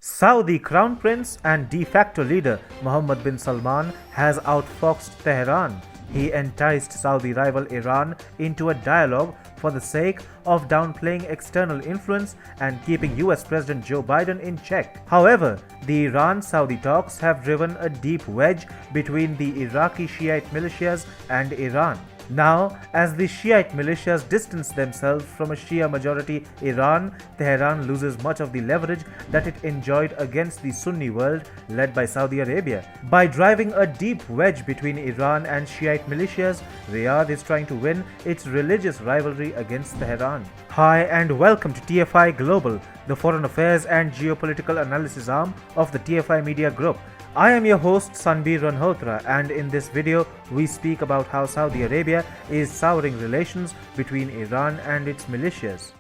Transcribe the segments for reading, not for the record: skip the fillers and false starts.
Saudi Crown Prince and de facto leader Mohammed bin Salman has outfoxed Tehran. He enticed Saudi rival Iran into a dialogue for the sake of downplaying external influence and keeping US President Joe Biden in check. However, the Iran-Saudi talks have driven a deep wedge between the Iraqi Shiite militias and Iran. Now, as the Shiite militias distance themselves from a Shia-majority Iran, Tehran loses much of the leverage that it enjoyed against the Sunni world led by Saudi Arabia. By driving a deep wedge between Iran and Shiite militias, Riyadh is trying to win its religious rivalry against Tehran. Hi and welcome to TFI Global, the foreign affairs and geopolitical analysis arm of the TFI Media Group. I am your host Sanbir Ranhotra, and in this video we speak about how Saudi Arabia is souring relations between Iran and its militias.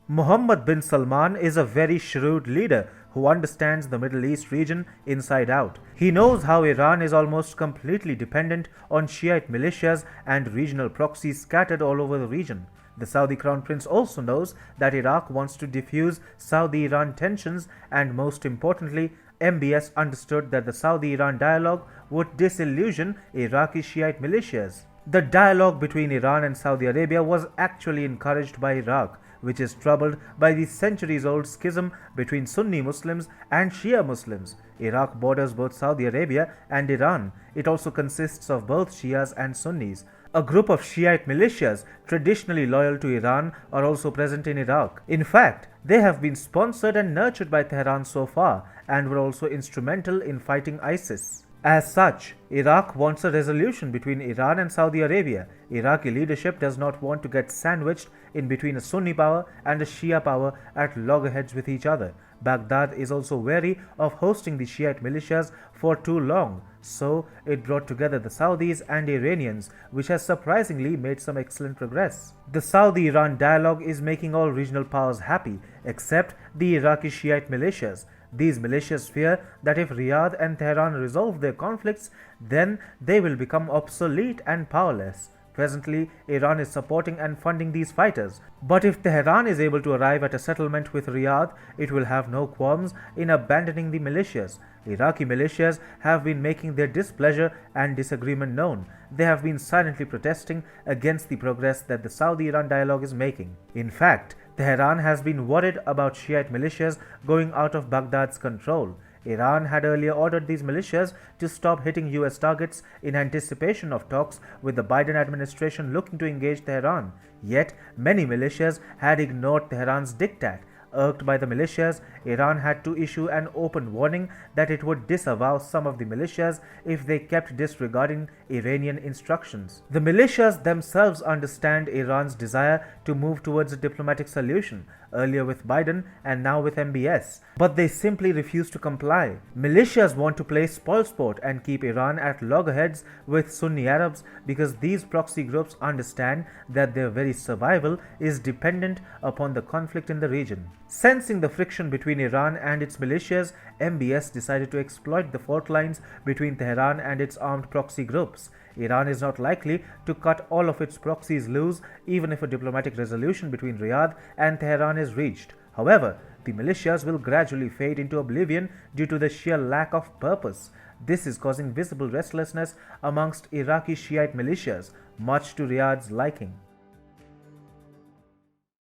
Mohammed bin Salman is a very shrewd leader who understands the Middle East region inside out. He knows how Iran is almost completely dependent on Shiite militias and regional proxies scattered all over the region. The Saudi Crown Prince also knows that Iraq wants to diffuse Saudi-Iran tensions, and most importantly, MBS understood that the Saudi-Iran dialogue would disillusion Iraqi Shiite militias. The dialogue between Iran and Saudi Arabia was actually encouraged by Iraq, which is troubled by the centuries-old schism between Sunni Muslims and Shia Muslims. Iraq borders both Saudi Arabia and Iran. It also consists of both Shias and Sunnis. A group of Shiite militias traditionally loyal to Iran are also present in Iraq. In fact, they have been sponsored and nurtured by Tehran so far and were also instrumental in fighting ISIS. As such, Iraq wants a resolution between Iran and Saudi Arabia. Iraqi leadership does not want to get sandwiched in between a Sunni power and a Shia power at loggerheads with each other. Baghdad is also wary of hosting the Shiite militias for too long, so it brought together the Saudis and Iranians, which has surprisingly made some excellent progress. The Saudi-Iran dialogue is making all regional powers happy, except the Iraqi Shiite militias. These militias fear that if Riyadh and Tehran resolve their conflicts, then they will become obsolete and powerless. Presently, Iran is supporting and funding these fighters. But if Tehran is able to arrive at a settlement with Riyadh, it will have no qualms in abandoning the militias. Iraqi militias have been making their displeasure and disagreement known. They have been silently protesting against the progress that the Saudi-Iran dialogue is making. In fact, Tehran has been worried about Shiite militias going out of Baghdad's control. Iran had earlier ordered these militias to stop hitting US targets in anticipation of talks with the Biden administration looking to engage Tehran. Yet, many militias had ignored Tehran's diktat. Irked by the militias, Iran had to issue an open warning that it would disavow some of the militias if they kept disregarding Iranian instructions. The militias themselves understand Iran's desire to move towards a diplomatic solution, earlier with Biden and now with MBS, but they simply refuse to comply. Militias want to play spoilsport and keep Iran at loggerheads with Sunni Arabs because these proxy groups understand that their very survival is dependent upon the conflict in the region. Sensing the friction between Iran and its militias, MBS decided to exploit the fault lines between Tehran and its armed proxy groups. Iran is not likely to cut all of its proxies loose even if a diplomatic resolution between Riyadh and Tehran is reached. However, the militias will gradually fade into oblivion due to the sheer lack of purpose. This is causing visible restlessness amongst Iraqi Shiite militias, much to Riyadh's liking.